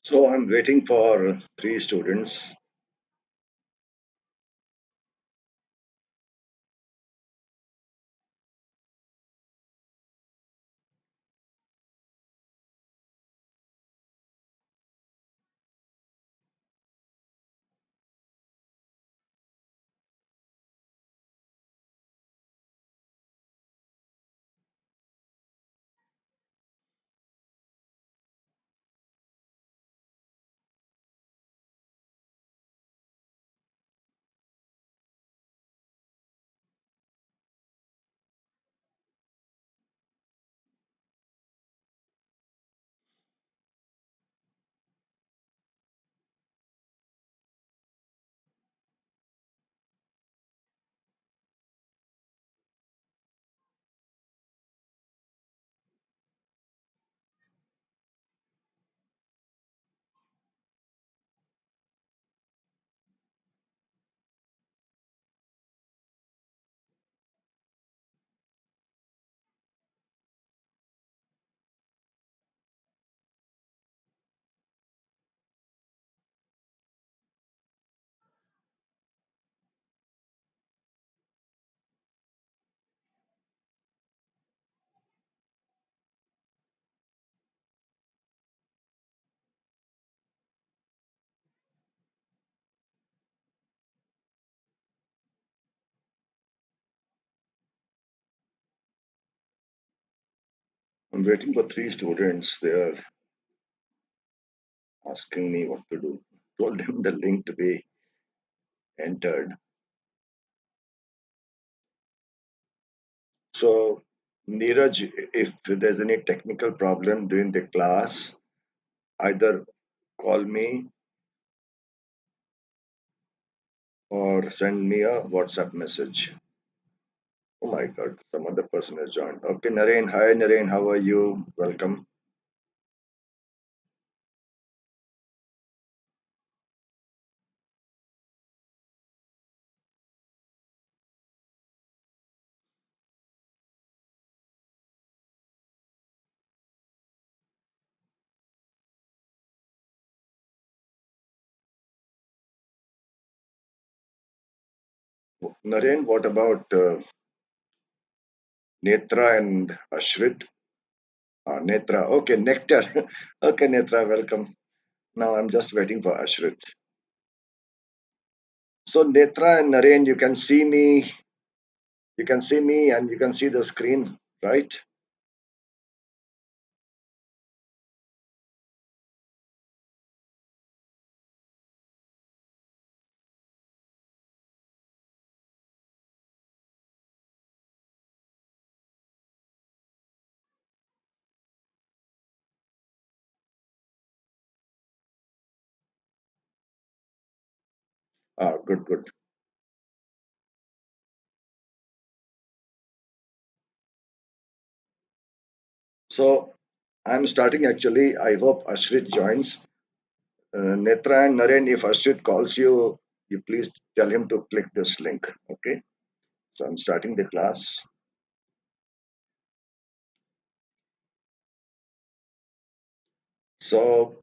So I'm waiting for three students. I'm waiting for three students. They're asking me what to do. Told them the link to be entered. So, Neeraj, if there's any technical problem during the class, either call me or send me a WhatsApp message. Oh my God, some other person has joined. Okay, Naren. Hi, Naren. How are you? Welcome. Naren, what about Netra and Ashrit? Netra. Okay, Nectar. Okay, Netra, welcome. Now I'm just waiting for Ashrit. So Netra and Naren, you can see me. You can see me and you can see the screen, right? Good, good. So I'm starting actually. I hope Ashrit joins. Netra and Naren, if Ashrit calls you, you please tell him to click this link. Okay. So I'm starting the class. So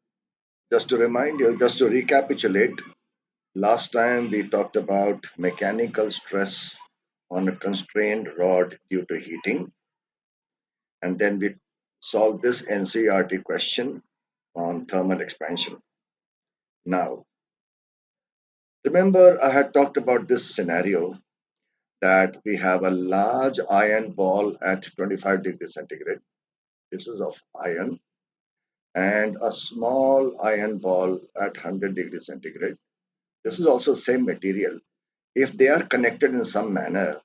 just to remind you, just to recapitulate, last time we talked about mechanical stress on a constrained rod due to heating, and then we solved this NCRT question on thermal expansion. Now, remember I had talked about this scenario that we have a large iron ball at 25 degrees centigrade. This is of iron, and a small iron ball at 100 degrees centigrade. This is also same material. If they are connected in some manner,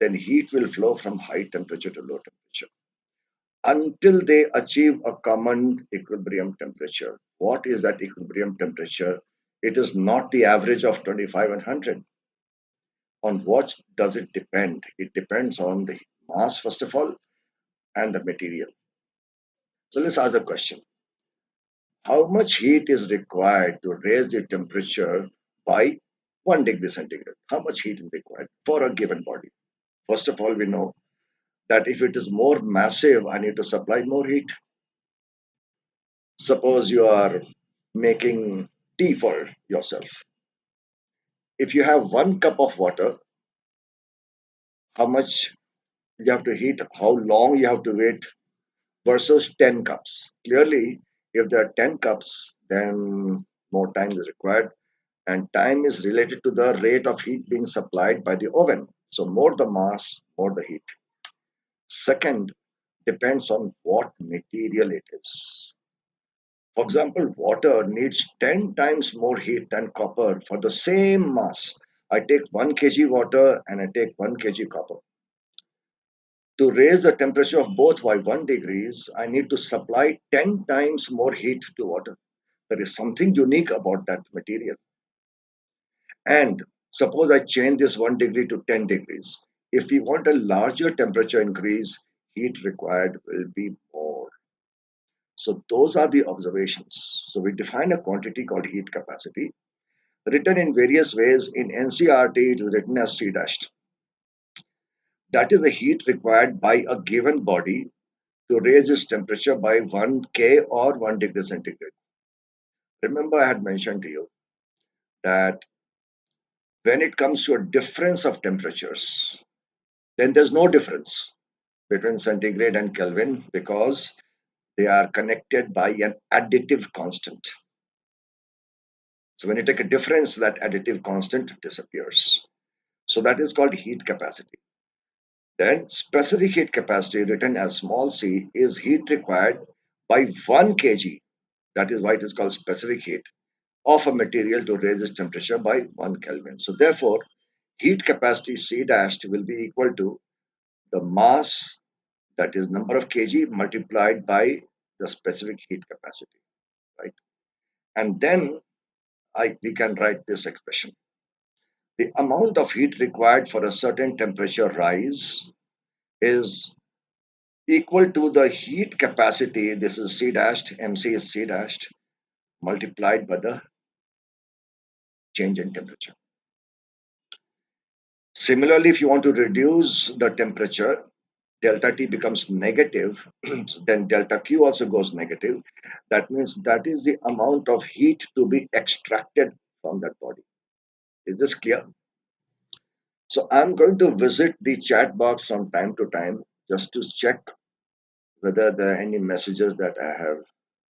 then heat will flow from high temperature to low temperature until they achieve a common equilibrium temperature. What is that equilibrium temperature? It is not the average of 25 and 100. On what does it depend? It depends on the mass, first of all, and the material. So let's ask the question: how much heat is required to raise the temperature by 1 degree centigrade? How much heat is required for a given body? First of all, we know that if it is more massive, I need to supply more heat. Suppose you are making tea for yourself. If you have 1 cup of water, how much you have to heat, how long you have to wait versus 10 cups. Clearly, if there are 10 cups, then more time is required, and time is related to the rate of heat being supplied by the oven. So, more the mass, more the heat. Second, depends on what material it is. For example, water needs 10 times more heat than copper for the same mass. I take 1 kg water and I take 1 kg copper. To raise the temperature of both by 1 degrees, I need to supply 10 times more heat to water. There is something unique about that material. And suppose I change this 1 degree to 10 degrees. If we want a larger temperature increase, heat required will be more. So those are the observations. So we define a quantity called heat capacity, written in various ways. In NCRT, it is written as C dashed. That is the heat required by a given body to raise its temperature by 1 K or 1 degree centigrade. Remember, I had mentioned to you that when it comes to a difference of temperatures, then there's no difference between centigrade and Kelvin because they are connected by an additive constant. So when you take a difference, that additive constant disappears. So that is called heat capacity. Then specific heat capacity written as small c is heat required by 1 kg. That is why it is called specific heat of a material to raise its temperature by 1 Kelvin. So therefore, heat capacity C dashed will be equal to the mass, that is number of kg, multiplied by the specific heat capacity, right? And then we can write this expression. The amount of heat required for a certain temperature rise is equal to the heat capacity, this is C dashed, MC is C dashed, multiplied by the change in temperature. Similarly, if you want to reduce the temperature, delta T becomes negative, then delta Q also goes negative. That means that is the amount of heat to be extracted from that body. Is this clear? So I'm going to visit the chat box from time to time just to check whether there are any messages that I have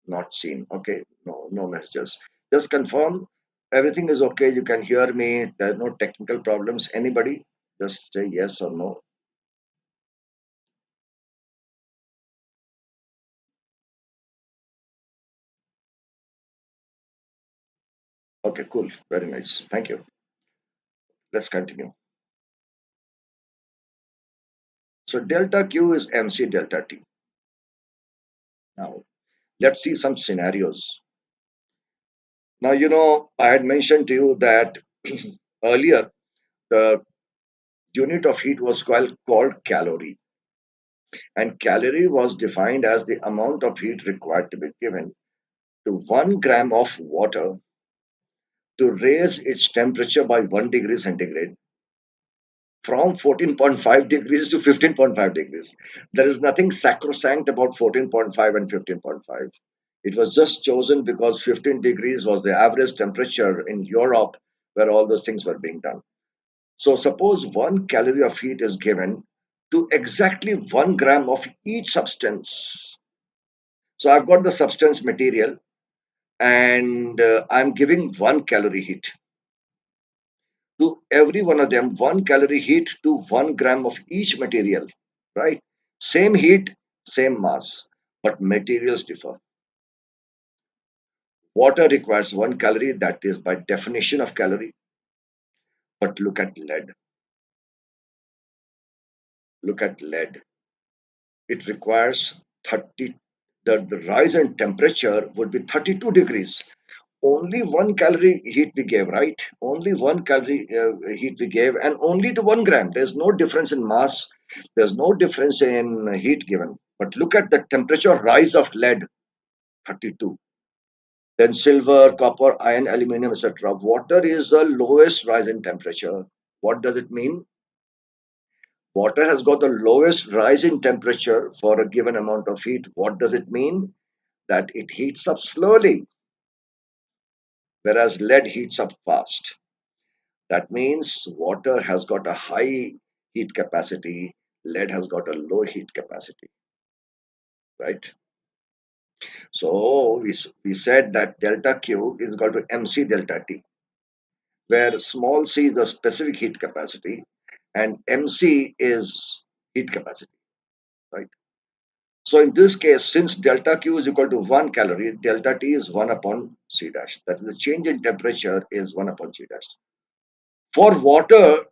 not seen. Okay, no, no messages. Just confirm everything is okay. You can hear me. There are no technical problems. Anybody? Just say yes or no. Okay, cool. Very nice. Thank you. Let's continue. So delta Q is MC delta T. Now, let's see some scenarios. Now, I had mentioned to you that earlier the unit of heat was called calorie. And calorie was defined as the amount of heat required to be given to 1 gram of water to raise its temperature by 1 degree centigrade from 14.5 degrees to 15.5 degrees. There is nothing sacrosanct about 14.5 and 15.5. It was just chosen because 15 degrees was the average temperature in Europe where all those things were being done. So suppose 1 calorie of heat is given to exactly 1 gram of each substance. So I've got the substance material and I'm giving 1 calorie heat to every one of them, 1 calorie heat to 1 gram of each material, right? Same heat, same mass, but materials differ. Water requires 1 calorie, that is by definition of calorie. But look at lead. Look at lead. It requires 30, the rise in temperature would be 32 degrees. Only 1 calorie heat we gave, right? Only 1 calorie heat we gave, and only to 1 gram. There's no difference in mass. There's no difference in heat given. But look at the temperature rise of lead, 32. Then silver, copper, iron, aluminum, etc. Water is the lowest rise in temperature. What does it mean? Water has got the lowest rise in temperature for a given amount of heat. What does it mean? That it heats up slowly, whereas lead heats up fast. That means water has got a high heat capacity, lead has got a low heat capacity, right? So we said that delta Q is equal to MC delta T, where small c is the specific heat capacity and MC is heat capacity, right? So in this case, since delta Q is equal to 1 calorie, delta T is 1 upon C dash. That is the change in temperature is 1 upon C dash. For water,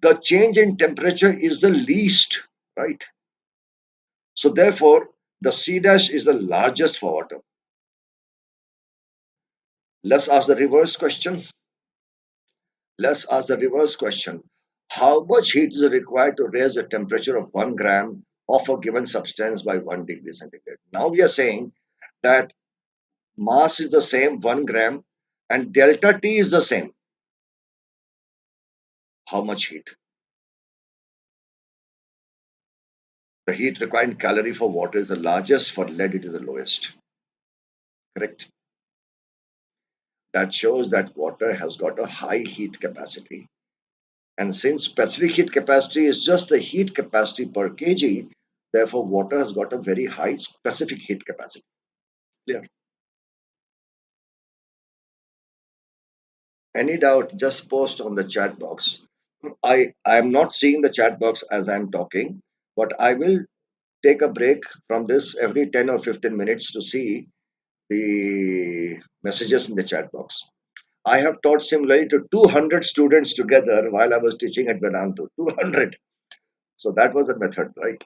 the change in temperature is the least, right? So therefore, the C dash is the largest for water. Let's ask the reverse question. Let's ask the reverse question. How much heat is required to raise the temperature of 1 gram of a given substance by 1 degree centigrade? Now we are saying that mass is the same, 1 gram, and delta T is the same. How much heat? The heat required in calorie for water is the largest, for lead it is the lowest. Correct? That shows that water has got a high heat capacity. And since specific heat capacity is just the heat capacity per kg, therefore water has got a very high specific heat capacity. Clear? Any doubt, just post on the chat box. I am not seeing the chat box as I'm talking, but I will take a break from this every 10 or 15 minutes to see the messages in the chat box. I have taught similarly to 200 students together while I was teaching at Vedanta. 200. So that was a method, right?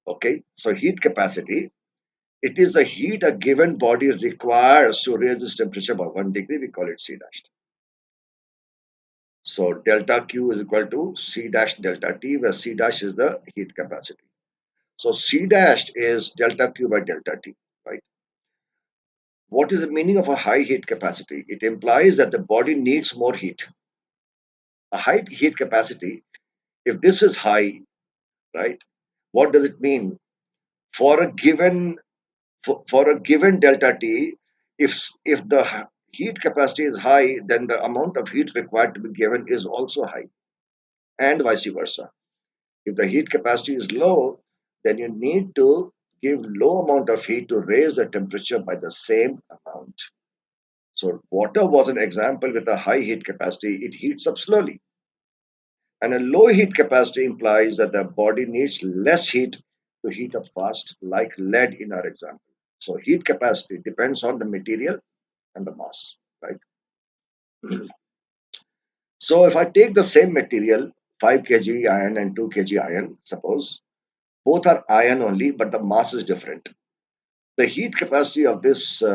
Okay. So heat capacity. It is the heat a given body requires to raise its temperature by 1 degree. We call it C dash. So delta Q is equal to C dash delta T, where C dash is the heat capacity. So C dash is delta Q by delta T, right? What is the meaning of a high heat capacity? It implies that the body needs more heat. A high heat capacity, if this is high, right? What does it mean? For a given for a given delta T, if the heat capacity is high, then the amount of heat required to be given is also high, and vice versa. If the heat capacity is low, then you need to give low amount of heat to raise the temperature by the same amount. So water was an example with a high heat capacity. It heats up slowly. And a low heat capacity implies that the body needs less heat to heat up fast, like lead in our example. So heat capacity depends on the material and the mass, right? So if I take the same material, 5 kg iron and 2 kg iron, suppose, both are iron only, but the mass is different. The heat capacity of this 5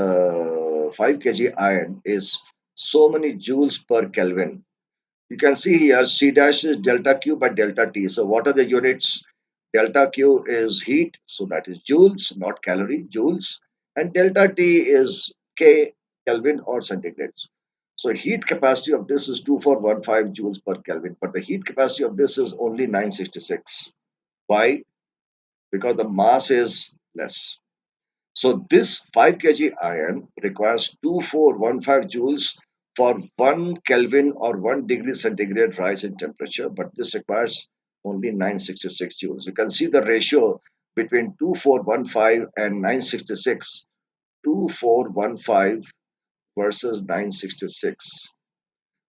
kg iron is so many joules per Kelvin. You can see here C dash is delta Q by delta T. So what are the units? Delta Q is heat, so that is joules, not calorie, joules. And delta T is K, Kelvin or centigrades. So heat capacity of this is 2415 joules per Kelvin, but the heat capacity of this is only 966. Why? Because the mass is less. So this 5 kg iron requires 2415 joules for 1 Kelvin or 1 degree centigrade rise in temperature, but this requires only 966 joules. You can see the ratio between 2415 and 966. 2415 versus 966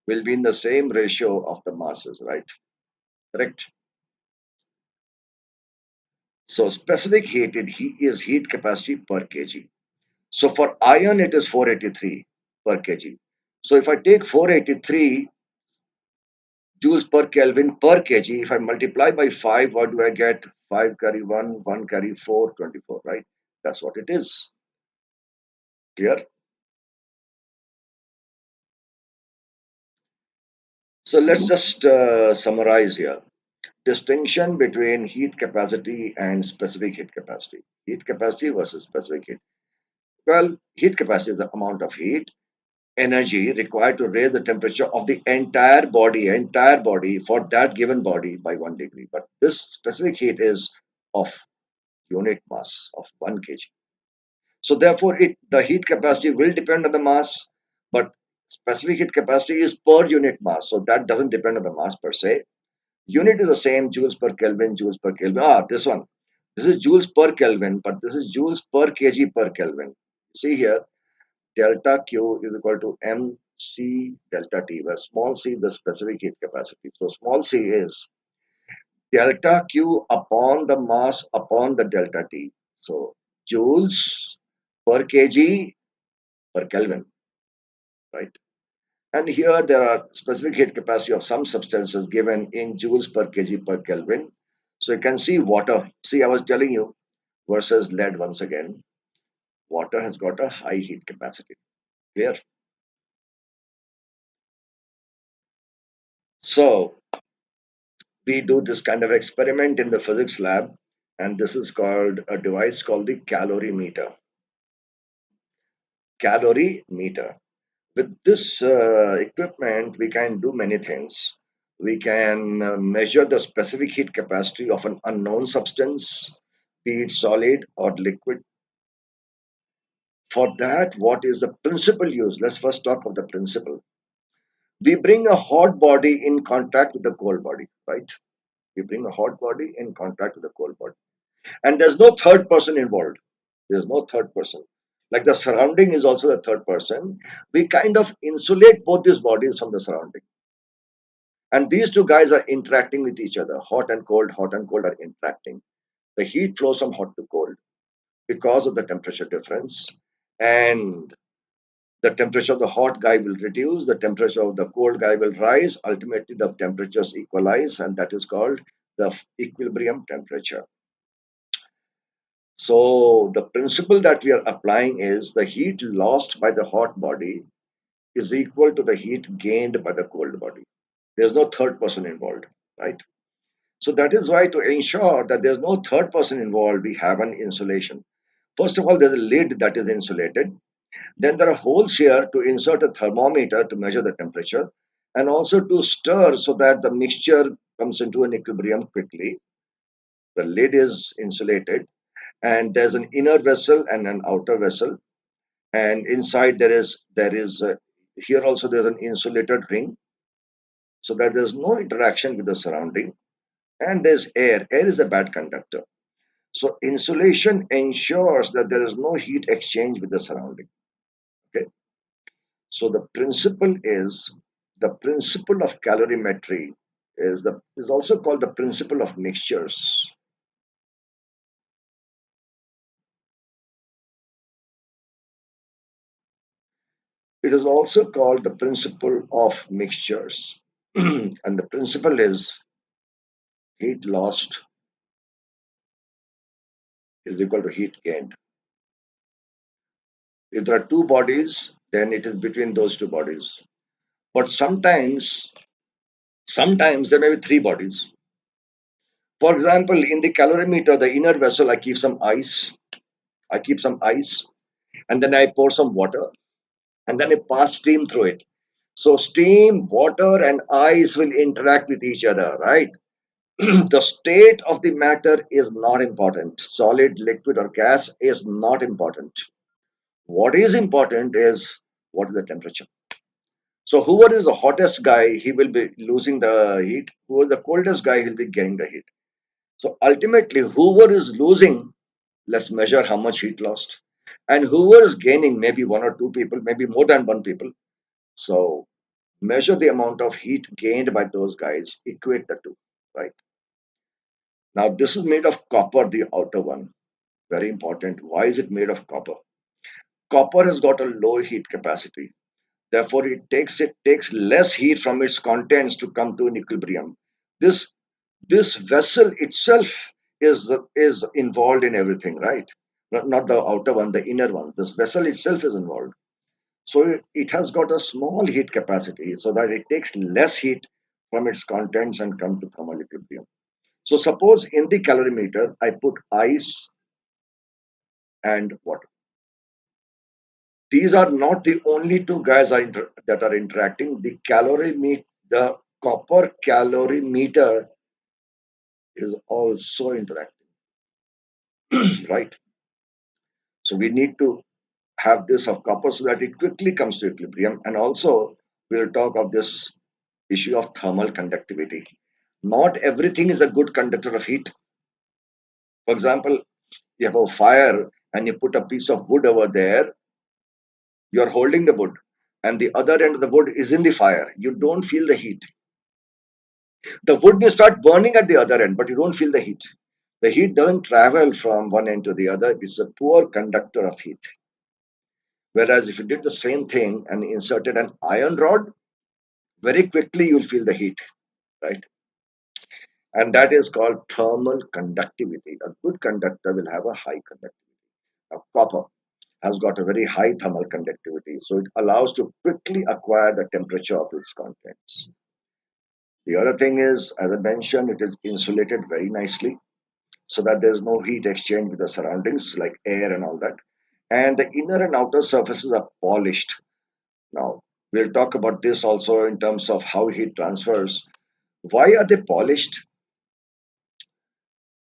will be in the same ratio of the masses, right? Correct. So specific heat is heat capacity per kg. So for iron, it is 483 per kg. So if I take 483 joules per Kelvin per kg, if I multiply by 5, what do I get? 5 carry 1, 1 carry 4, 24, right? That's what it is. Clear? So let's just summarize here. Distinction between heat capacity and specific heat capacity. Heat capacity versus specific heat. Well, heat capacity is the amount of heat energy required to raise the temperature of the entire body for that given body by 1 degree. But this specific heat is of unit mass of 1 kg. So therefore, the heat capacity will depend on the mass, but specific heat capacity is per unit mass. So that doesn't depend on the mass per se. Unit is the same, joules per Kelvin, joules per Kelvin. This one. This is joules per Kelvin, but this is joules per kg per Kelvin. See here, delta Q is equal to mc delta T, where small c is the specific heat capacity. So small c is delta Q upon the mass upon the delta T. So joules per kg per Kelvin, right? And here there are specific heat capacity of some substances given in joules per kg per Kelvin. So you can see water. See, I was telling you versus lead once again. Water has got a high heat capacity. Clear? So we do this kind of experiment in the physics lab, and this is called a device called the calorimeter. Calorimeter. With this equipment, we can do many things. We can measure the specific heat capacity of an unknown substance, be it solid or liquid. For that, what is the principle used? Let's first talk of the principle. We bring a hot body in contact with the cold body, right? We bring a hot body in contact with the cold body. And there's no third person involved. There's no third person. Like the surrounding is also the third person. We kind of insulate both these bodies from the surrounding. And these two guys are interacting with each other. Hot and cold are interacting. The heat flows from hot to cold because of the temperature difference. And the temperature of the hot guy will reduce, the temperature of the cold guy will rise. Ultimately, the temperatures equalize, and that is called the equilibrium temperature. So, the principle that we are applying is the heat lost by the hot body is equal to the heat gained by the cold body. There's no third person involved, right? So, that is why to ensure that there's no third person involved, we have an insulation. First of all, there's a lid that is insulated. Then there are holes here to insert a thermometer to measure the temperature and also to stir so that the mixture comes into an equilibrium quickly. The lid is insulated and there's an inner vessel and an outer vessel. And inside there is here also there's an insulated ring so that there's no interaction with the surrounding. And there's air. Air is a bad conductor. So insulation ensures that there is no heat exchange with the surrounding. Okay. So the principle of calorimetry is also called the principle of mixtures. It is also called the principle of mixtures. And the principle is heat lost is equal to heat gained. If there are two bodies, then it is between those two bodies. But sometimes there may be three bodies. For example, in the calorimeter, the inner vessel, I keep some ice. I keep some ice, and then I pour some water, and then I pass steam through it. So steam, water, and ice will interact with each other, right? The state of the matter is not important. Solid, liquid, or gas is not important. What is important is what is the temperature. So whoever is the hottest guy, he will be losing the heat. Whoever the coldest guy, he'll be gaining the heat. So ultimately, whoever is losing, let's measure how much heat lost. And whoever is gaining, maybe one or two people, maybe more than one people. So measure the amount of heat gained by those guys, equate the two, right? Now, this is made of copper, the outer one. Very important. Why is it made of copper? Copper has got a low heat capacity. Therefore, it takes less heat from its contents to come to an equilibrium. This this vessel itself is involved in everything, right? Not the outer one, the inner one. This vessel itself is involved. So it has got a small heat capacity so that it takes less heat from its contents and come to thermal equilibrium. So suppose in the calorimeter I put ice and water. These are not the only two guys that are interacting. The copper calorimeter is also interacting, right? So we need to have this of copper so that it quickly comes to equilibrium. And also we'll talk of this issue of thermal conductivity. Not everything is a good conductor of heat. For example, you have a fire and you put a piece of wood over there, you're holding the wood, and the other end of the wood is in the fire. You don't feel the heat. The wood may start burning at the other end, but you don't feel the heat. The heat doesn't travel from one end to the other. It's a poor conductor of heat. Whereas if you did the same thing and inserted an iron rod, very quickly you'll feel the heat, right? And that is called thermal conductivity. A good conductor will have a high conductivity. Now, copper has got a very high thermal conductivity, so it allows to quickly acquire the temperature of its contents. The other thing is, as I mentioned, it is insulated very nicely so that there's no heat exchange with the surroundings like air and all that. And the inner and outer surfaces are polished. Now, we'll talk about this also in terms of how heat transfers. Why are they polished?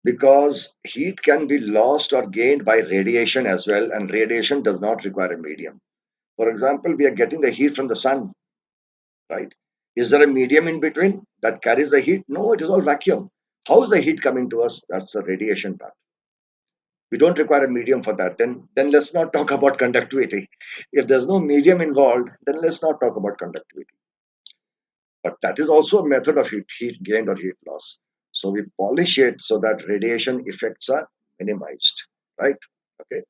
Because heat can be lost or gained by radiation as well, and radiation does not require a medium. For example, we are getting the heat from the sun, right? Is there a medium in between that carries the heat? No, it is all vacuum. How is the heat coming to us? That's the radiation part. We don't require a medium for that. Then let's not talk about conductivity. If there's no medium involved, then let's not talk about conductivity. But that is also a method of heat gain or heat loss. So we polish it so that radiation effects are minimized, right? Okay.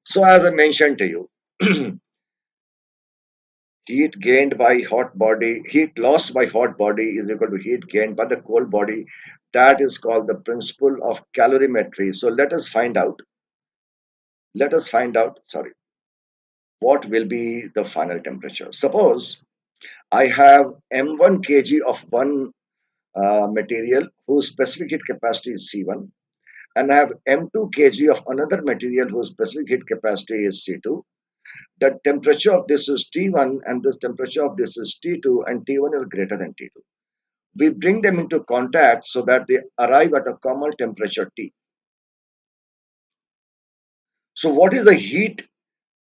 So as I mentioned to you, heat gained by hot body, heat lost by hot body is equal to heat gained by the cold body. That is called the principle of calorimetry. So let us find out, sorry, what will be the final temperature. Suppose I have m1 kg of one material whose specific heat capacity is C1, and I have m2 kg of another material whose specific heat capacity is C2. The temperature of this is T1 and this temperature of this is T2, and T1 is greater than T2. We bring them into contact so that they arrive at a common temperature T. So what is the heat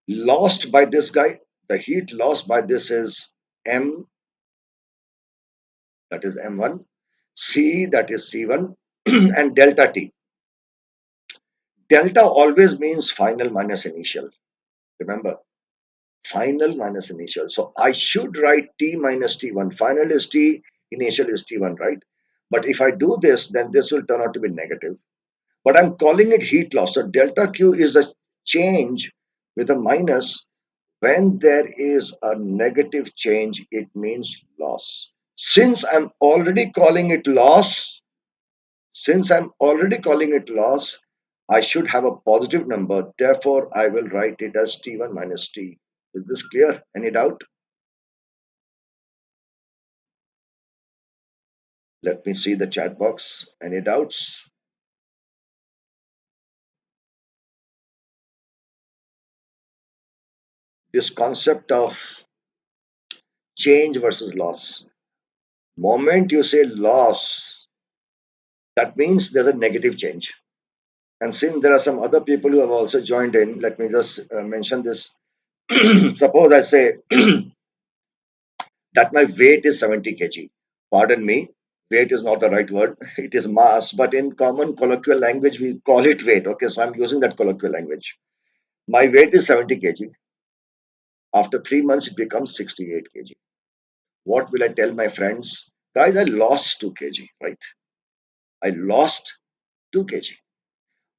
lost by this guy? The heat lost by this is M, that is M1, C, that is C1, and delta T. Delta always means final minus initial. Remember, final minus initial. So I should write T minus T1. Final is T, initial is T1, right? But if I do this, then this will turn out to be negative. But I'm calling it heat loss. So delta Q is a change with a minus. When there is a negative change, it means loss. Since I'm already calling it loss, since I'm already calling it loss, I should have a positive number. Therefore, I will write it as T1 minus T. Is this clear? Any doubt? Let me see the chat box. Any doubts? This concept of change versus loss. Moment you say loss, that means there's a negative change. And since there are some other people who have also joined in, let me just mention this. Suppose I say that my weight is 70 kg. Pardon me, weight is not the right word. It is mass, but in common colloquial language, we call it weight. Okay, so I'm using that colloquial language. My weight is 70 kg. After 3 months, it becomes 68 kg. What will I tell my friends? Guys, I lost 2 kg, right? I lost 2 kg.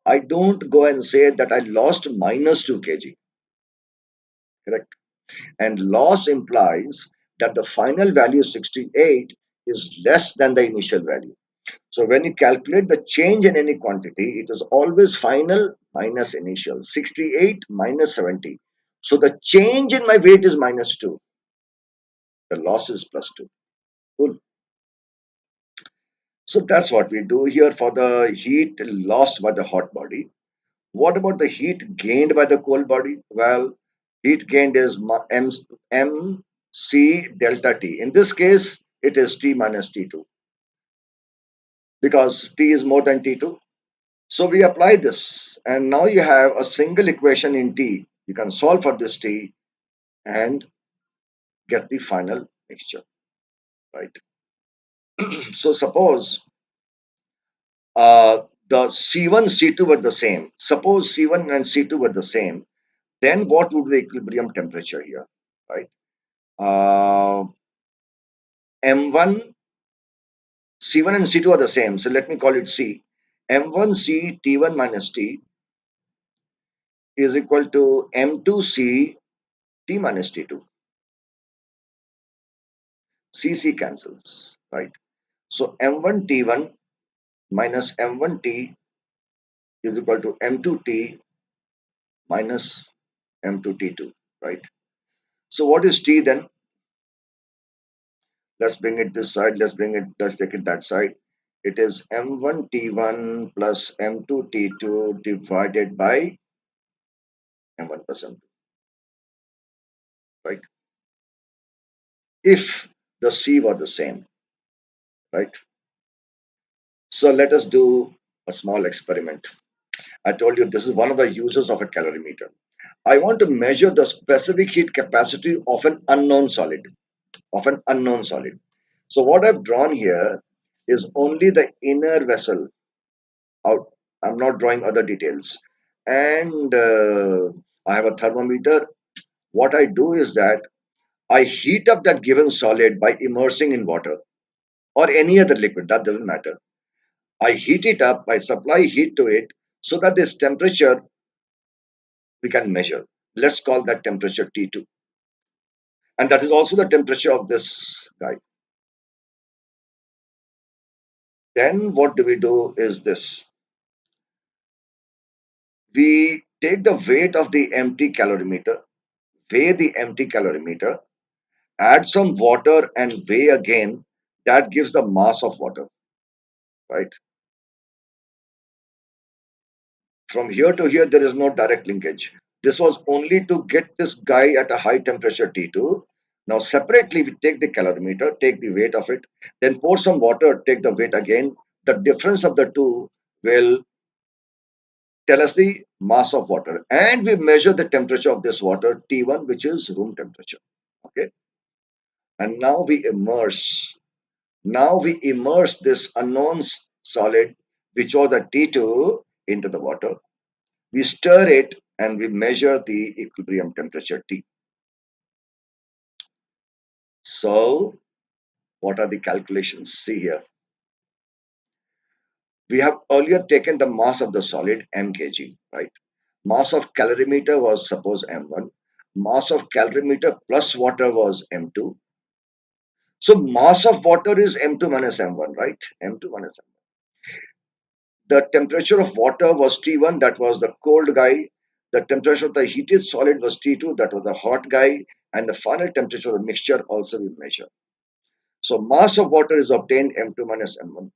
I don't go and say that I lost minus 2 kg. Correct. And loss implies that the final value 68 is less than the initial value. So when you calculate the change in any quantity, it is always final minus initial. 68 minus 70. So the change in my weight is minus 2. The loss is plus 2. Cool. So that's what we do here for the heat lost by the hot body. What about the heat gained by the cold body? Well, heat gained is m c delta T. In this case, it is T minus T2 because T is more than T2. So we apply this, and now you have a single equation in T. You can solve for this T and get the final mixture, right? So suppose the C1, C2 were the same. Suppose C1 and C2 were the same. Then what would be the equilibrium temperature here, right? M1, C1 and C2 are the same. So let me call it C. M1C T1 minus T is equal to M2C T minus T2. C cancels, right? So M1 T1 minus M1 T is equal to M2 T minus M2 T2, right? So what is T then? Let's bring it this side. Let's take it that side. It is M1 T1 plus M2 T2 divided by M1 plus M2, right? If the C were the same, right? So let us do a small experiment. I told you this is one of the uses of a calorimeter. I want to measure the specific heat capacity of an unknown solid, So what I've drawn here is only the inner vessel out. I'm not drawing other details. And I have a thermometer. What I do is that I heat up that given solid by immersing in water or any other liquid, that doesn't matter. I heat it up, I supply heat to it so that this temperature we can measure. Let's call that temperature T2. And that is also the temperature of this guy. Then what do we do is this. We take the weight of the empty calorimeter, weigh the empty calorimeter, add some water and weigh again. That gives the mass of water, right? From here to here, there is no direct linkage. This was only to get this guy at a high temperature T2. Now, separately, we take the calorimeter, take the weight of it, then pour some water, take the weight again. The difference of the two will tell us the mass of water. And we measure the temperature of this water, T1, which is room temperature. Okay. And now we immerse. Now we immerse this unknown solid, which was the T2, into the water. We stir it and we measure the equilibrium temperature T. So, what are the calculations? See here. We have earlier taken the mass of the solid mkg, right? Mass of calorimeter was suppose m1. Mass of calorimeter plus water was m2. So, mass of water is m2 minus m1, right? M2 minus m1. The temperature of water was T1, that was the cold guy. The temperature of the heated solid was T2, that was the hot guy. And the final temperature of the mixture also we measure. So mass of water is obtained M2 minus M1.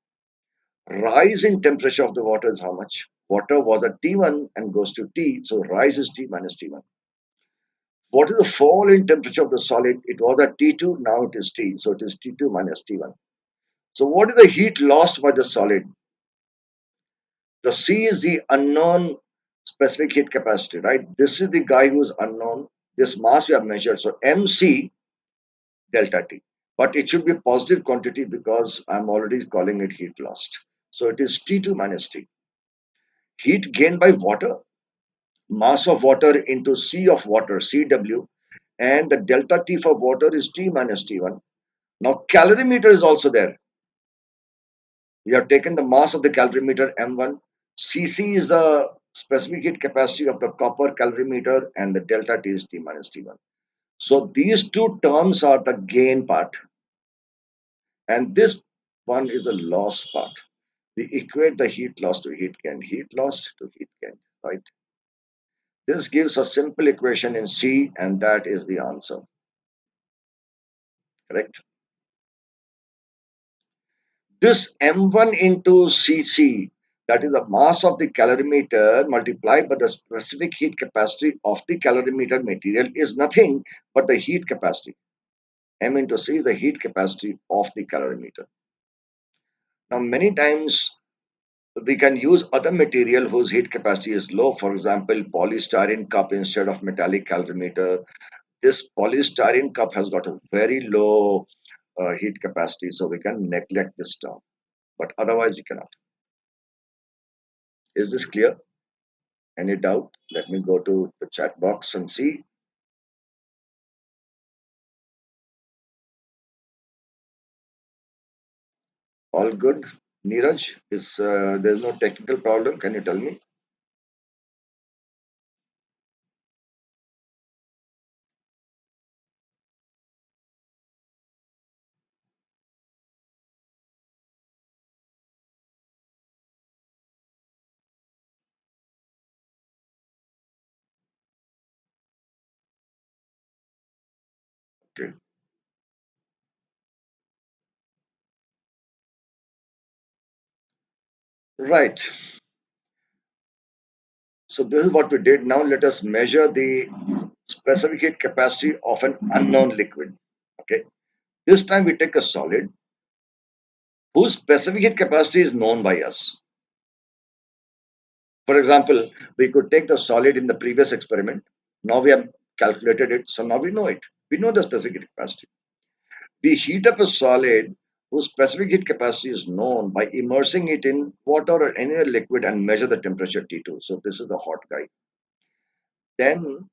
Rise in temperature of the water is how much? Water was at T1 and goes to T, so rise is T minus T1. What is the fall in temperature of the solid? It was at T2, now it is T, so it is T2 minus T1. So what is the heat lost by the solid? The C is the unknown specific heat capacity, right? This is the guy who's unknown. This mass we have measured. So MC delta T. But it should be a positive quantity because I'm already calling it heat lost. So it is T2 minus T. Heat gained by water, mass of water into C of water, CW, and the delta T for water is T minus T1. Now calorimeter is also there. We have taken the mass of the calorimeter M1. Cc is the specific heat capacity of the copper calorimeter and the delta T is T minus T1. So these two terms are the gain part and this one is the loss part. We equate the heat loss to heat loss to heat gain, right? This gives a simple equation in C and that is the answer, correct? This M1 into Cc, that is the mass of the calorimeter multiplied by the specific heat capacity of the calorimeter material is nothing but the heat capacity. M into C is the heat capacity of the calorimeter. Now, many times we can use other material whose heat capacity is low. For example, polystyrene cup instead of metallic calorimeter. This polystyrene cup has got a very low heat capacity, so we can neglect this term. But otherwise, we cannot. Is this clear? Any doubt? Let me go to the chat box and see. All good. Neeraj, is there's no technical problem? Can you tell me? Okay. Right. So this is what we did. Now let us measure the specific heat capacity of an unknown liquid. Okay. This time we take a solid whose specific heat capacity is known by us. For example, we could take the solid in the previous experiment. Now we have calculated it, so now we know it. We know the specific heat capacity. We heat up a solid whose specific heat capacity is known by immersing it in water or any other liquid and measure the temperature T2. So this is the hot guy. Then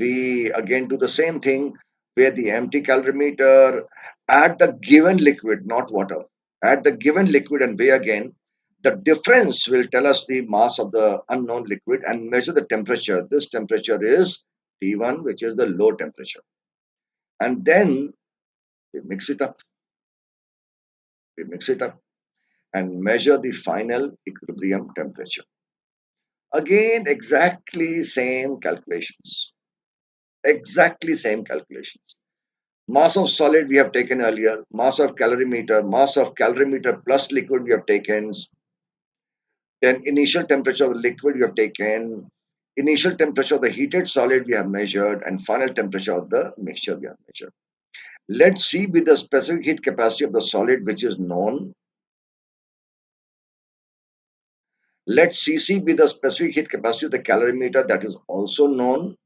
we again do the same thing, where the empty calorimeter at the given liquid, not water, at the given liquid, and weigh again. The difference will tell us the mass of the unknown liquid and measure the temperature. This temperature is T1, which is the low temperature. And then we mix it up. We mix it up and measure the final equilibrium temperature. Again, exactly same calculations. Exactly same calculations. Mass of solid we have taken earlier, mass of calorimeter plus liquid we have taken, then initial temperature of the liquid we have taken, initial temperature of the heated solid we have measured, and final temperature of the mixture we have measured. Let's see with the specific heat capacity of the solid which is known. Let CC be the specific heat capacity of the calorimeter that is also known.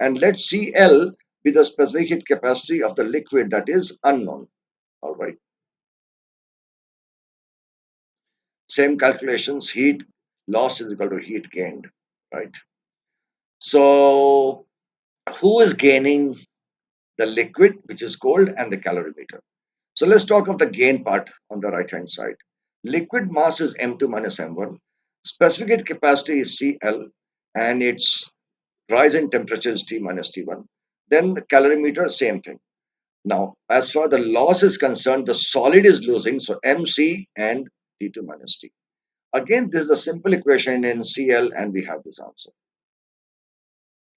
And let CL be the specific heat capacity of the liquid that is unknown. All right. Same calculations, heat loss is equal to heat gained. Right. So who is gaining? The liquid, which is cold, and the calorimeter. So let's talk of the gain part on the right hand side. Liquid mass is M2 minus M1. Specific heat capacity is CL, and its rise in temperature is T minus T1. Then the calorimeter, same thing. Now, as far the loss is concerned, the solid is losing, so MC and T2 minus T. Again, this is a simple equation in CL, and we have this answer,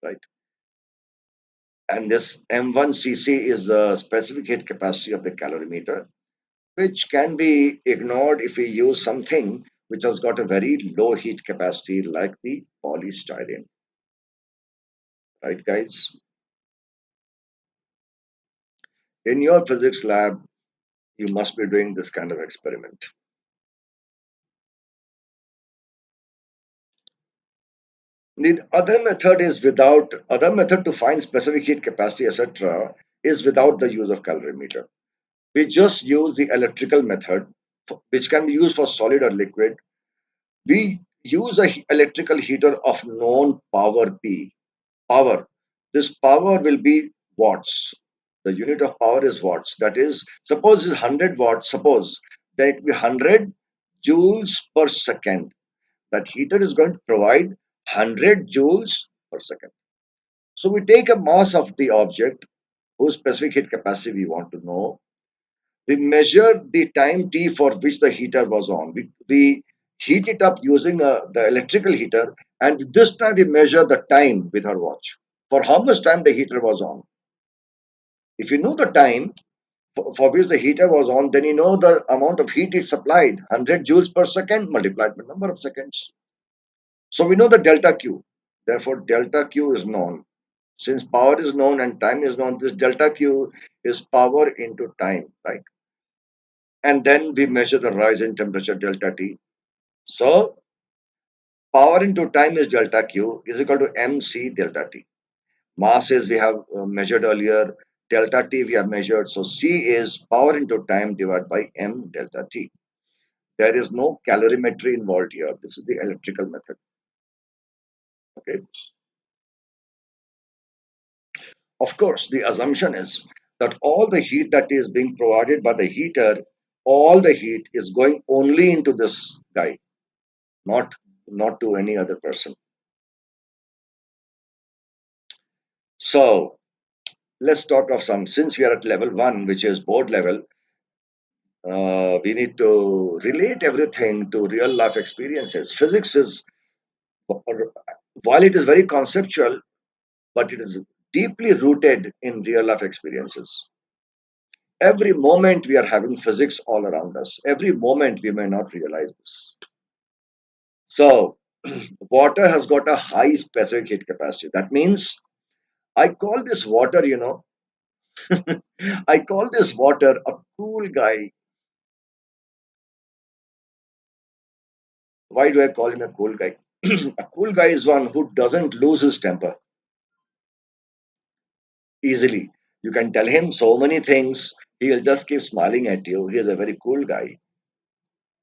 right? And this M1cc is the specific heat capacity of the calorimeter, which can be ignored if we use something which has got a very low heat capacity like the polystyrene, right, guys? In your physics lab, you must be doing this kind of experiment. The other method to find specific heat capacity, etc., is without the use of calorimeter. We just use the electrical method, which can be used for solid or liquid. We use a electrical heater of known power P. Power. This power will be watts. The unit of power is watts. That is, suppose it's 100 watts. Suppose that it will be 100 joules per second. That heater is going to provide 100 joules per second. So we take a mass of the object whose specific heat capacity we want to know. We measure the time t for which the heater was on. We heat it up using the electrical heater, and this time we measure the time with our watch. For how much time the heater was on. If you know the time for which the heater was on, then you know the amount of heat it supplied, 100 joules per second multiplied by number of seconds. So we know the delta Q. Therefore, delta Q is known. Since power is known and time is known, this delta Q is power into time, right? And then we measure the rise in temperature delta T. So power into time is delta Q is equal to MC delta T. Mass is we have measured earlier, delta T we have measured. So C is power into time divided by M delta T. There is no calorimetry involved here. This is the electrical method. Okay. Of course, the assumption is that all the heat that is being provided by the heater, all the heat is going only into this guy, not to any other person. So let's talk of some. Since we are at level 1, which is board level, we need to relate everything to real life experiences. Physics is, while it is very conceptual, but it is deeply rooted in real life experiences. Every moment we are having physics all around us. Every moment we may not realize this. So, water has got a high specific heat capacity. That means I call this water, I call this water a cool guy. Why do I call him a cool guy? A cool guy is one who doesn't lose his temper easily. You can tell him so many things, he will just keep smiling at you. He is a very cool guy.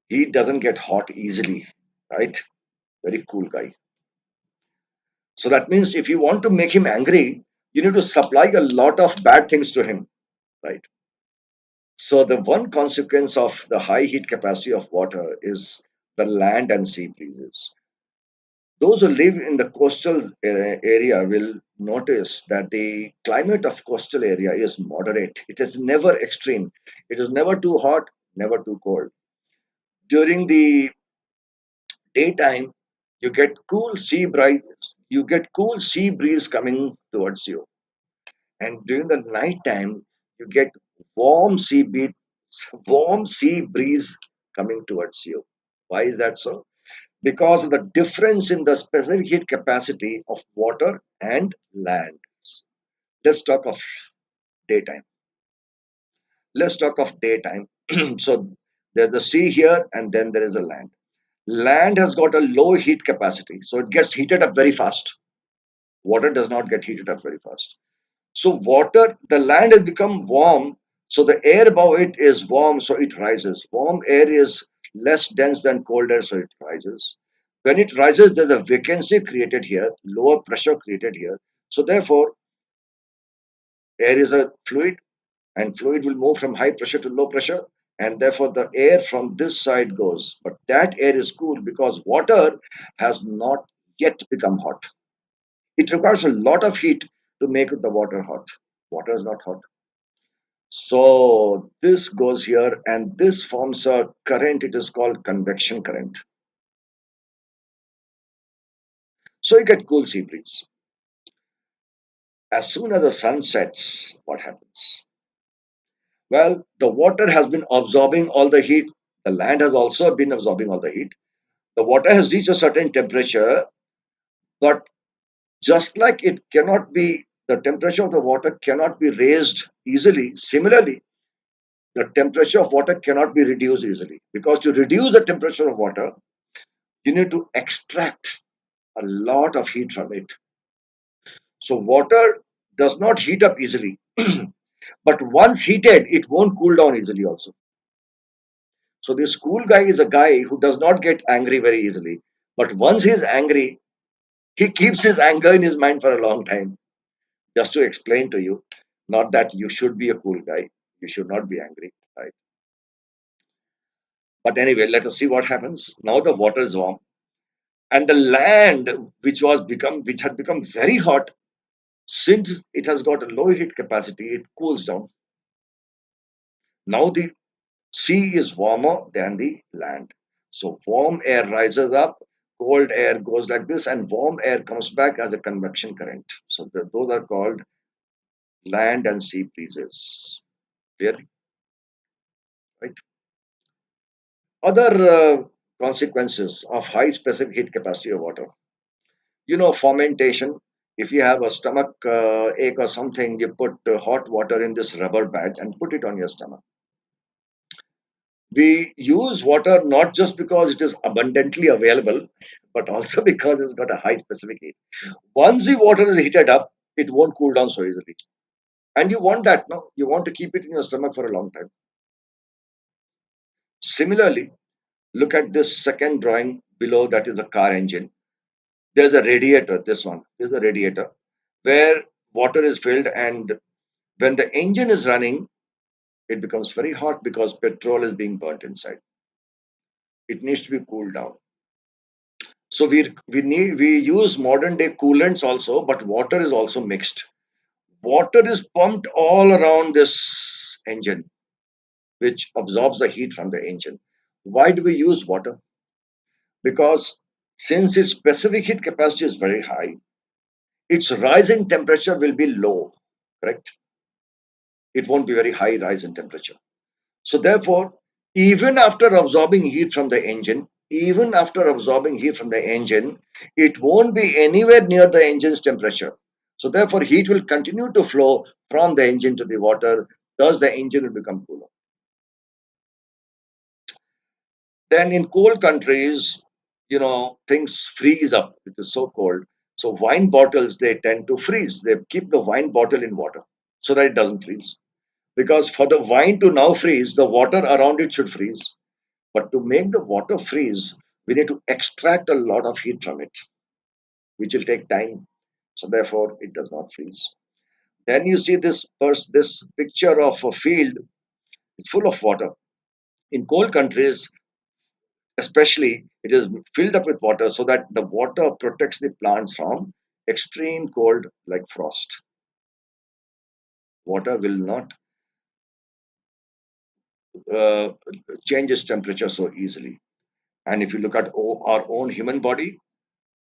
He doesn't get hot easily, right? Very cool guy. So that means if you want to make him angry, you need to supply a lot of bad things to him, right? So the one consequence of the high heat capacity of water is the land and sea breezes. Those who live in the coastal area will notice that the climate of coastal area is moderate. It is never extreme. It is never too hot, never too cold. During the daytime, you get cool sea breeze coming towards you. And during the night time, you get warm sea breeze, warm sea breeze coming towards you. Why is that so? Because of the difference in the specific heat capacity of water and land. Let's talk of daytime. Let's talk of daytime. So there's the sea here, and then there is a land. Land has got a low heat capacity, so it gets heated up very fast. Water does not get heated up very fast. So the land has become warm, so the air above it is warm, so it rises. Warm air is less dense than cold air, so it rises. When it rises, there's a vacancy created here, lower pressure created here. So therefore, air is a fluid, and fluid will move from high pressure to low pressure, and therefore the air from this side goes. But that air is cool because water has not yet become hot. It requires a lot of heat to make the water hot. Water is not hot. So this goes here and this forms a current. It is called convection current. So you get cool sea breeze. As soon as the sun sets, what happens? Well, the water has been absorbing all the heat. The land has also been absorbing all the heat. The water has reached a certain temperature, but just like the temperature of the water cannot be raised easily. Similarly, the temperature of water cannot be reduced easily because to reduce the temperature of water, you need to extract a lot of heat from it. So water does not heat up easily, but once heated, it won't cool down easily also. So this cool guy is a guy who does not get angry very easily, but once he's angry, he keeps his anger in his mind for a long time. Just to explain to you, not that you should be a cool guy, you should not be angry, right? But anyway, let us see what happens. Now the water is warm, and the land which had become very hot, since it has got a low heat capacity, it cools down. Now the sea is warmer than the land. So warm air rises up, cold air goes like this, and warm air comes back as a convection current. So those are called land and sea breezes. Clearly, right? Other consequences of high specific heat capacity of water. Fermentation. If you have a stomach ache or something, you put hot water in this rubber bag and put it on your stomach. We use water not just because it is abundantly available, but also because it's got a high specific heat. Once the water is heated up, it won't cool down so easily. And you want that, no? You want to keep it in your stomach for a long time. Similarly, look at this second drawing below, that is a car engine. There's a radiator, this one. This is a radiator where water is filled, and when the engine is running, it becomes very hot because petrol is being burnt inside. It needs to be cooled down. So we use modern day coolants also, but water is also mixed. Water is pumped all around this engine, which absorbs the heat from the engine. Why do we use water? Because since its specific heat capacity is very high, its rise in temperature will be low, correct? It won't be very high rise in temperature. So therefore, even after absorbing heat from the engine, even after absorbing heat from the engine, it won't be anywhere near the engine's temperature. So therefore, heat will continue to flow from the engine to the water. Thus, the engine will become cooler. Then in cold countries, things freeze up. It is so cold. So wine bottles, they tend to freeze. They keep the wine bottle in water so that it doesn't freeze. Because for the wine to now freeze, the water around it should freeze. But to make the water freeze, we need to extract a lot of heat from it, which will take time. So therefore, it does not freeze. Then you see this picture of a field. It's full of water. In cold countries, especially, it is filled up with water so that the water protects the plants from extreme cold like frost. Water will not uh, change its temperature so easily. And if you look at our own human body,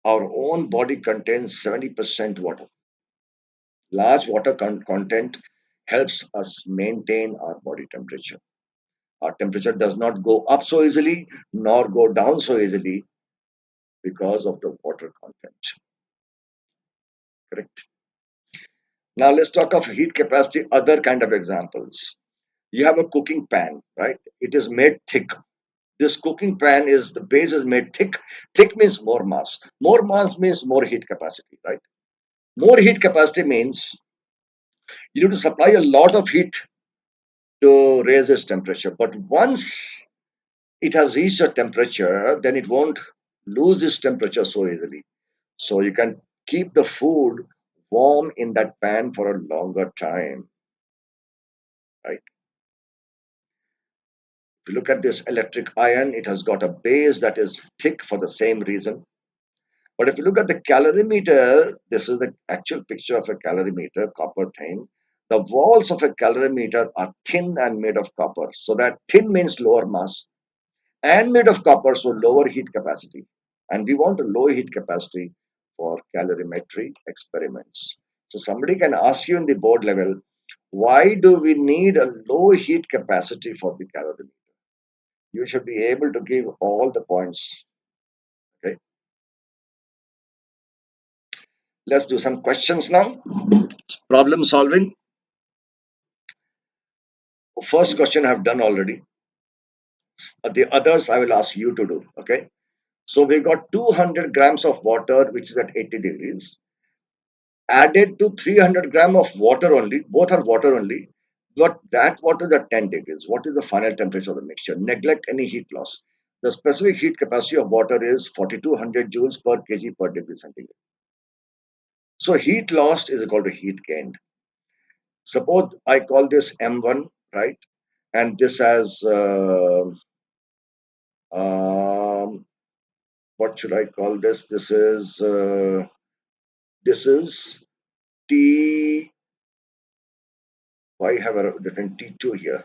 our own body contains 70% water. Large water content helps us maintain our body temperature. Our temperature does not go up so easily nor go down so easily because of the water content. Correct. Now let's talk of heat capacity, other kind of examples. You have a cooking pan, right? It is made thick. This cooking pan is the base is made thick. Thick means more mass. More mass means more heat capacity, right? More heat capacity means you need to supply a lot of heat to raise its temperature. But once it has reached a temperature, then it won't lose its temperature so easily. So you can keep the food warm in that pan for a longer time, right? If you look at this electric iron, it has got a base that is thick for the same reason. But if you look at the calorimeter, this is the actual picture of a calorimeter, copper thing. The walls of a calorimeter are thin and made of copper. So that thin means lower mass and made of copper, so lower heat capacity. And we want a low heat capacity for calorimetry experiments. So somebody can ask you in the board level, why do we need a low heat capacity for the calorimeter? You should be able to give all the points. Okay, let's do some questions now. Problem solving. First question I have done already. The others I will ask you to do. Okay. So we got 200 grams of water, which is at 80 degrees, added to 300 gram of water only. Both are water only. But that water is at 10 degrees. What is the final temperature of the mixture? Neglect any heat loss. The specific heat capacity of water is 4200 joules per kg per degree centigrade. So heat lost is equal to heat gained. Suppose I call this M1, right? And this as um, what should I call this? This is T. Why have a written T2 here?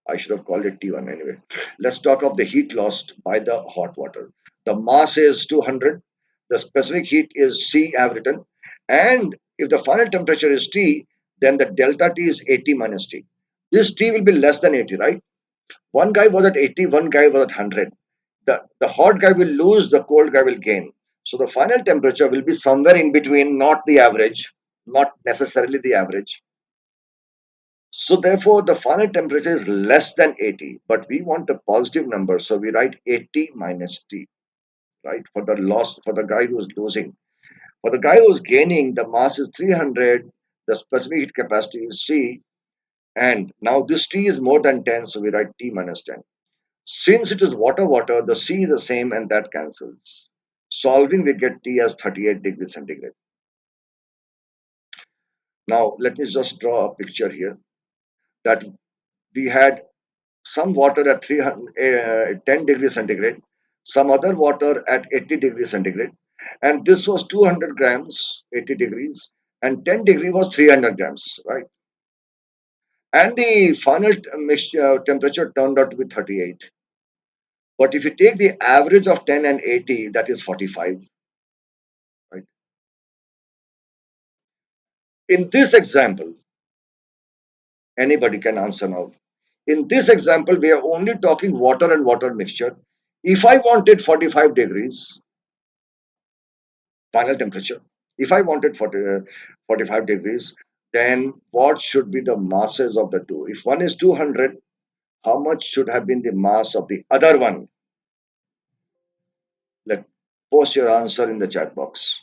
I should have called it T1 anyway. Let's talk of the heat lost by the hot water. The mass is 200. The specific heat is C I have written. And if the final temperature is T, then the delta T is 80 minus T. This T will be less than 80, right? One guy was at 80, one guy was at 100. The hot guy will lose, the cold guy will gain. So the final temperature will be somewhere in between, not the average, not necessarily the average. So therefore, the final temperature is less than 80, but we want a positive number. So we write 80 minus T, right? For the loss, for the guy who's losing. For the guy who's gaining, the mass is 300, the specific heat capacity is C, and now this T is more than 10, so we write T minus 10. Since it is water, the C is the same and that cancels. Solving, we get T as 38 degrees centigrade. Now, let me just draw a picture here that we had some water at 10 degrees centigrade, some other water at 80 degrees centigrade, and this was 200 grams, 80 degrees, and 10 degree was 300 grams, right? And the final mixture temperature turned out to be 38. But if you take the average of 10 and 80, that is 45, right? In this example, anybody can answer now. In this example, we are only talking water and water mixture. If I wanted 45 degrees, final temperature. If I wanted 45 degrees, then what should be the masses of the two? If one is 200, how much should have been the mass of the other one? Let Post your answer in the chat box.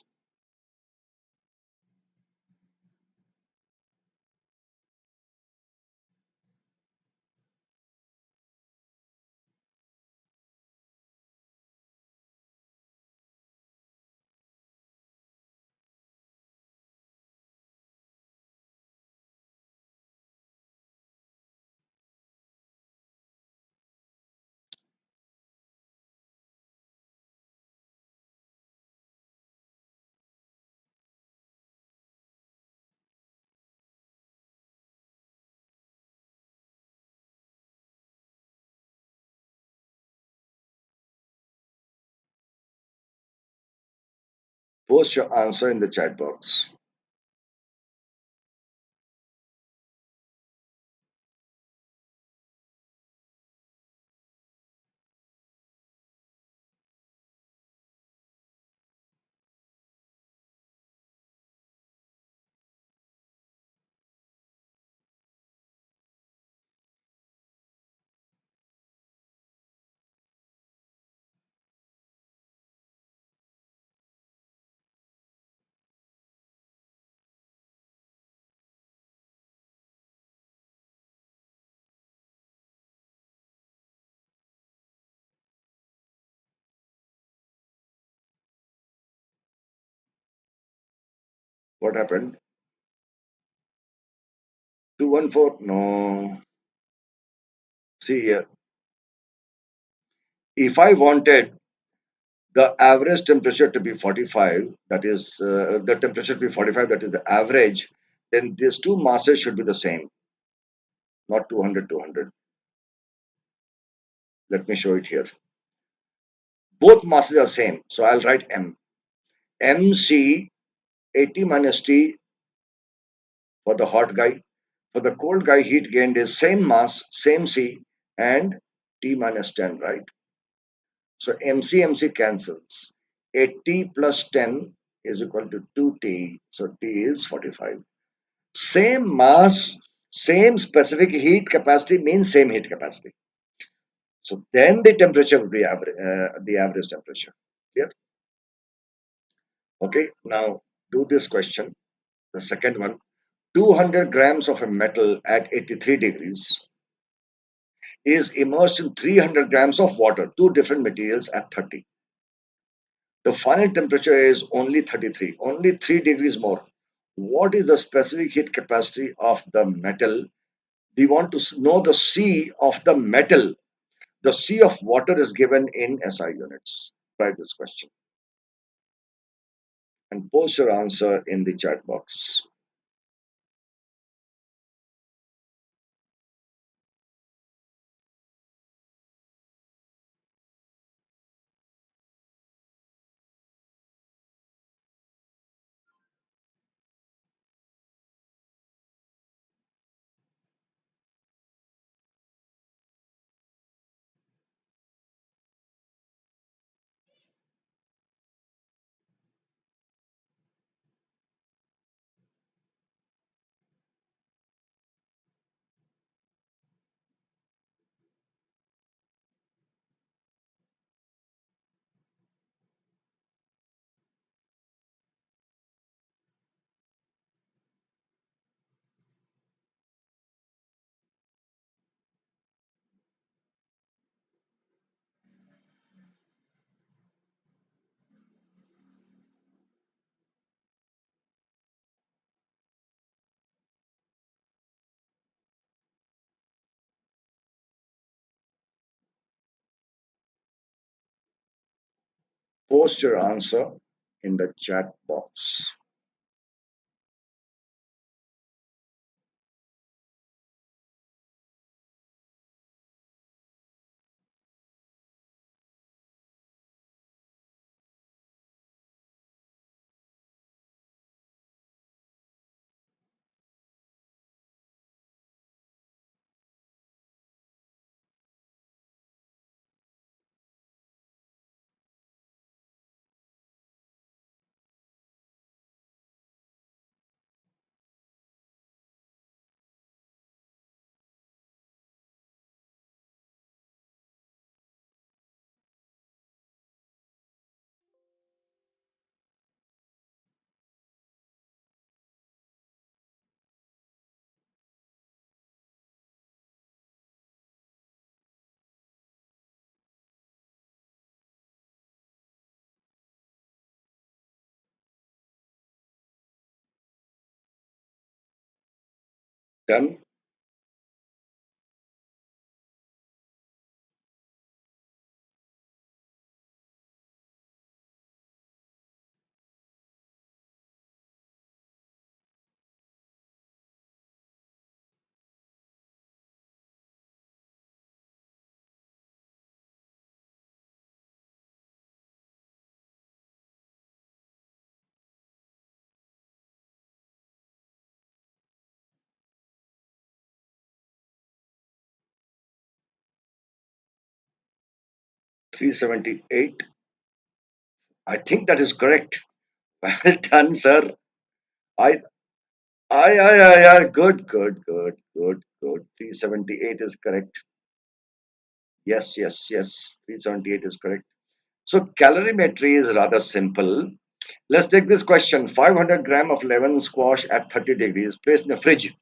Post your answer in the chat box. What happened? 214? No. See here. If I wanted the average temperature to be 45, that is the temperature to be 45, that is the average, then these two masses should be the same, not 200, 200. Let me show it here. Both masses are same. So I'll write M. MC 80 minus T for the hot guy. For the cold guy, heat gained is same mass, same C, and T minus 10, right? So MC cancels. 80 plus 10 is equal to 2T. So T is 45. Same mass, same specific heat capacity means same heat capacity. So then the temperature would be the average temperature. Clear? Okay, now do this question. The second one, 200 grams of a metal at 83 degrees is immersed in 300 grams of water, two different materials at 30. The final temperature is only 33, only 3 degrees more. What is the specific heat capacity of the metal? We want to know the C of the metal. The C of water is given in SI units. Try this question and post your answer in the chat box. Post your answer in the chat box. Done? 378. I think that is correct. Well done, sir. I, good, good, good, good, good. 378 is correct. Yes, yes, yes. 378 is correct. So calorimetry is rather simple. Let's take this question. 500 gram of lemon squash at 30 degrees placed in a fridge,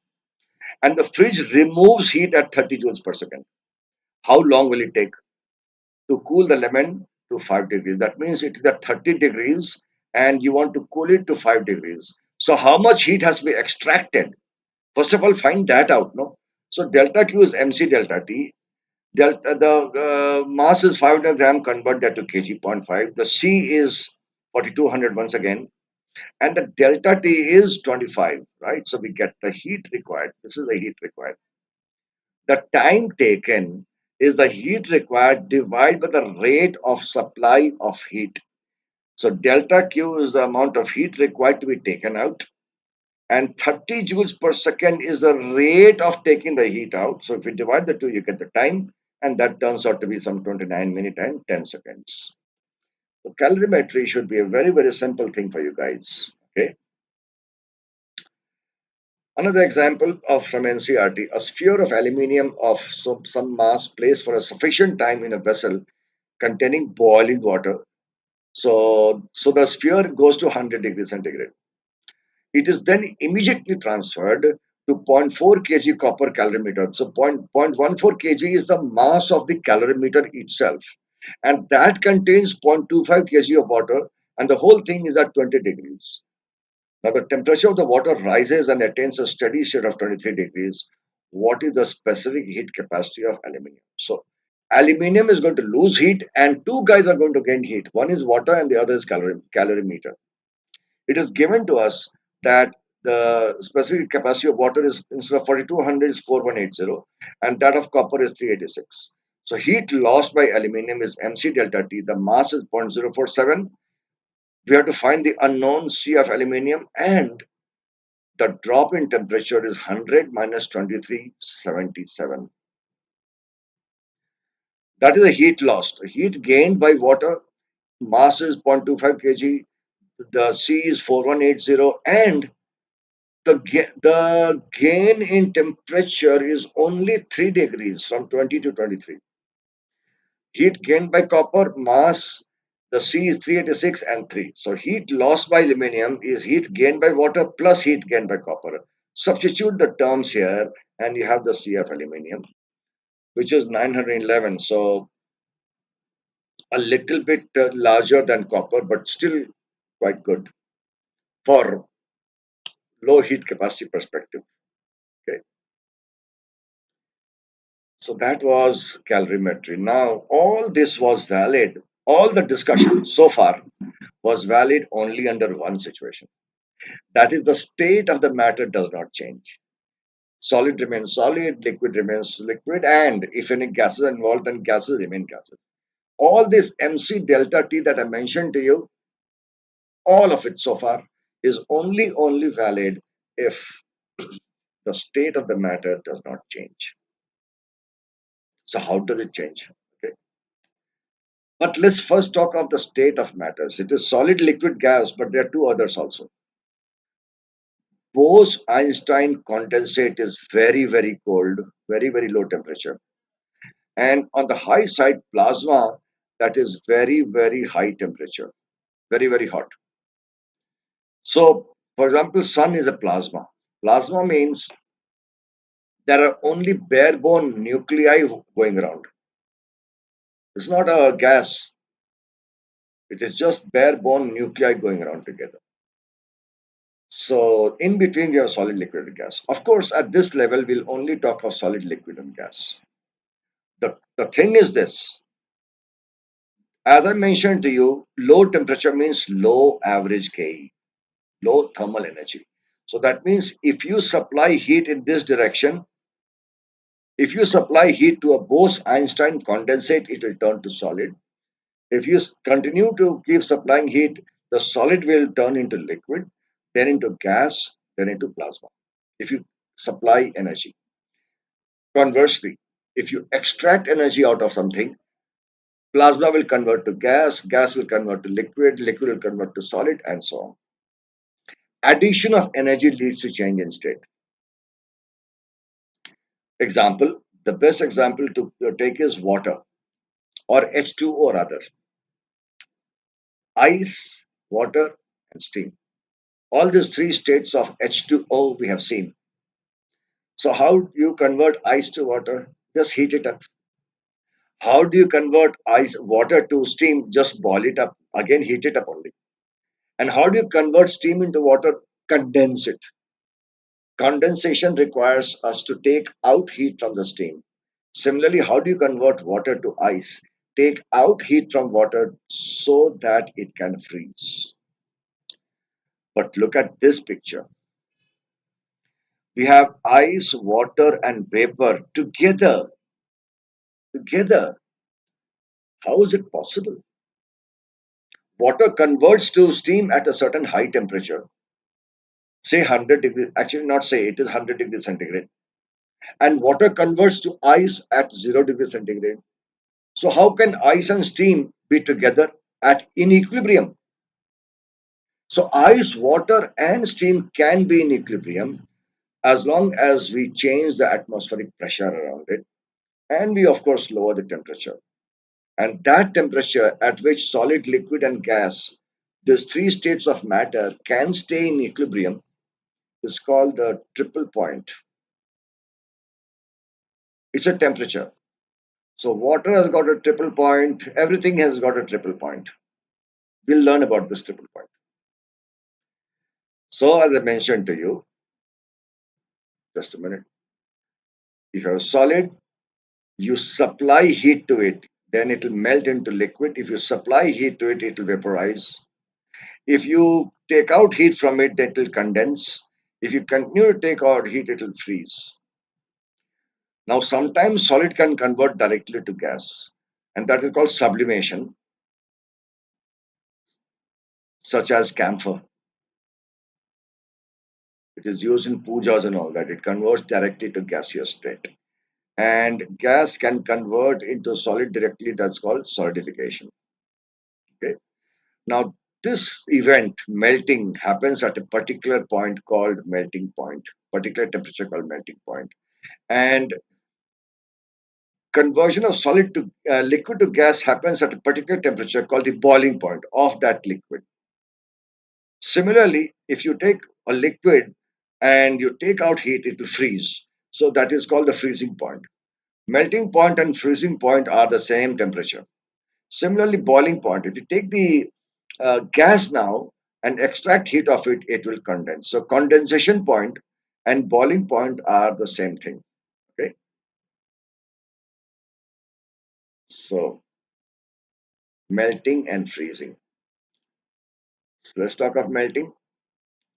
and the fridge removes heat at 30 joules per second. How long will it take to cool the lemon to 5 degrees? That means it is at 30 degrees and you want to cool it to 5 degrees. So how much heat has to be extracted? First of all, find that out. No. So delta Q is MC delta T. Delta the mass is 500 gram. Convert that to kg zero point 0.5. The C is 4200 once again, and the delta T is 25. Right. So we get the heat required. This is the heat required. The time taken is the heat required divided by the rate of supply of heat. So delta Q is the amount of heat required to be taken out, and 30 joules per second is the rate of taking the heat out. So if you divide the two, you get the time, and that turns out to be some 29 minutes and 10 seconds. So calorimetry should be a very, very simple thing for you guys. Okay. Another example of from NCRT: a sphere of aluminium of some mass placed for a sufficient time in a vessel containing boiling water. So the sphere goes to 100 degrees centigrade. It is then immediately transferred to zero point 0.4 kg copper calorimeter. So 0.14 kg is the mass of the calorimeter itself, and that contains 0.25 kg of water, and the whole thing is at 20 degrees. Now the temperature of the water rises and attains a steady state of 23 degrees. What is the specific heat capacity of aluminium? So aluminium is going to lose heat, and two guys are going to gain heat. One is water and the other is calorimeter. It is given to us that the specific capacity of water is, instead of 4200, is 4180, and that of copper is 386. So heat lost by aluminium is MC delta T. The mass is 0.047. We have to find the unknown C of aluminium, and the drop in temperature is 100 minus 2377. That is the heat lost. Heat gained by water, mass is 0.25 kg, the C is 4180, and the gain in temperature is only 3 degrees from 20 to 23. Heat gained by copper, mass, the C is 386 and 3. So heat lost by aluminium is heat gained by water plus heat gained by copper. Substitute the terms here and you have the C of aluminium, which is 911. So a little bit larger than copper, but still quite good for low heat capacity perspective. Okay. So that was calorimetry. Now, all this was valid. All the discussion so far was valid only under one situation. That is, the state of the matter does not change. Solid remains solid, liquid remains liquid, and if any gases are involved, then gases remain gases. All this MC delta T that I mentioned to you, all of it so far, is only valid if the state of the matter does not change. So how does it change? Okay. But let's first talk of the state of matters. It is solid, liquid, gas, but there are two others also. Bose-Einstein condensate is very, very cold, very, very low temperature. And on the high side, plasma, that is very, very high temperature, very, very hot. So, for example, sun is a plasma. Plasma means there are only bare bone nuclei going around. It's not a gas, it is just bare bone nuclei going around together. So in between, you have solid, liquid, and gas. Of course, at this level, we'll only talk of solid, liquid, and gas. The thing is this: as I mentioned to you, low temperature means low average KE, low thermal energy. So that means if you supply heat in this direction, if you supply heat to a Bose-Einstein condensate, it will turn to solid. If you continue to keep supplying heat, the solid will turn into liquid, then into gas, then into plasma. If you supply energy. Conversely, if you extract energy out of something, Plasma will convert to gas, gas will convert to liquid, liquid will convert to solid, and so on. Addition of energy leads to change in state. Example, the best example to take is water or H2O or other. Ice, water, and steam. All these three states of H2O we have seen. So how do you convert ice to water? Just heat it up. How do you convert ice water to steam? Just boil it up. Again, heat it up only. And how do you convert steam into water? Condense it. Condensation requires us to take out heat from the steam. Similarly, how do you convert water to ice? Take out heat from water so that it can freeze. But look at this picture. We have ice, water, and vapor together. Together. How is it possible? Water converts to steam at a certain high temperature, say 100 degrees, actually, not say, it is 100 degrees centigrade. And water converts to ice at 0 degrees centigrade. So, how can ice and steam be together at in equilibrium? So, ice, water, and steam can be in equilibrium as long as we change the atmospheric pressure around it, and we, of course, lower the temperature. And that temperature at which solid, liquid, and gas, these three states of matter, can stay in equilibrium is called the triple point. It's a temperature. So water has got a triple point, everything has got a triple point. We'll learn about this triple point. So as I mentioned to you, just a minute, if you have a solid, you supply heat to it, then it will melt into liquid. If you supply heat to it, it will vaporize. If you take out heat from it, it will condense. If you continue to take out heat, it will freeze. Now, sometimes solid can convert directly to gas, and that is called sublimation, such as camphor. It is used in pujas and all that. It converts directly to gaseous state. And gas can convert into solid directly. That's called solidification. Okay. Now, this event, melting, happens at a particular point called melting point, particular temperature called melting point. And conversion of solid to liquid to gas happens at a particular temperature called the boiling point of that liquid. Similarly, if you take a liquid and you take out heat, it will freeze. So that is called the freezing point. Melting point and freezing point are the same temperature. Similarly, boiling point, if you take the gas now and extract heat of it, it will condense. So condensation point and boiling point are the same thing. Okay. So melting and freezing. So let's talk of melting.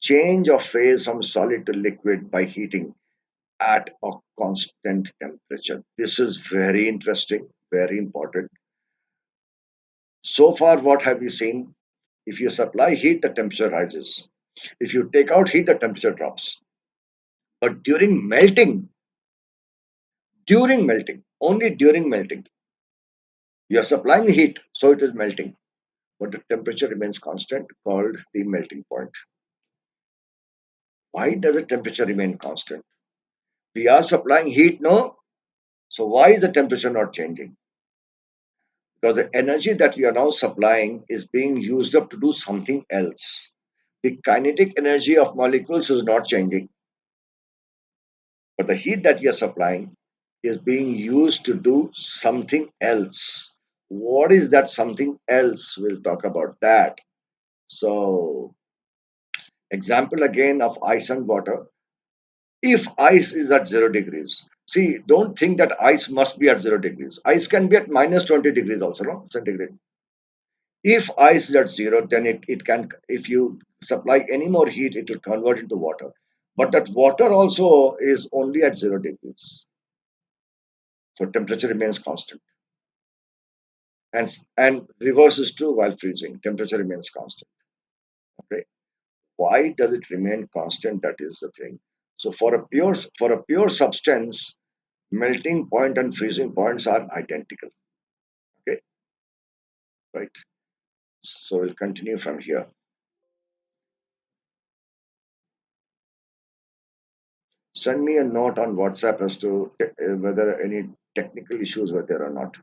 Change of phase from solid to liquid by heating at a constant temperature. This is very interesting, very important. So far, what have we seen? If you supply heat, the temperature rises. If you take out heat, the temperature drops. But during melting, only during melting, you are supplying heat, so it is melting. But the temperature remains constant, called the melting point. Why does the temperature remain constant? We are supplying heat, no? So why is the temperature not changing? Because the energy that we are now supplying is being used up to do something else. The kinetic energy of molecules is not changing, but the heat that we are supplying is being used to do something else. What is that something else? We'll talk about that. So, example again of ice and water. If ice is at 0 degrees, see, don't think that ice must be at 0 degrees. Ice can be at minus 20 degrees also, no? Centigrade. If ice is at zero, then it can, if you supply any more heat, it will convert into water. But that water also is only at 0 degrees. So temperature remains constant. And reverse is true while freezing. Temperature remains constant. Okay. Why does it remain constant? That is the thing. So for a pure substance, melting point and freezing points are identical. Okay. right? So we'll continue from here. Send me a note on WhatsApp as to whether any technical issues were there or not.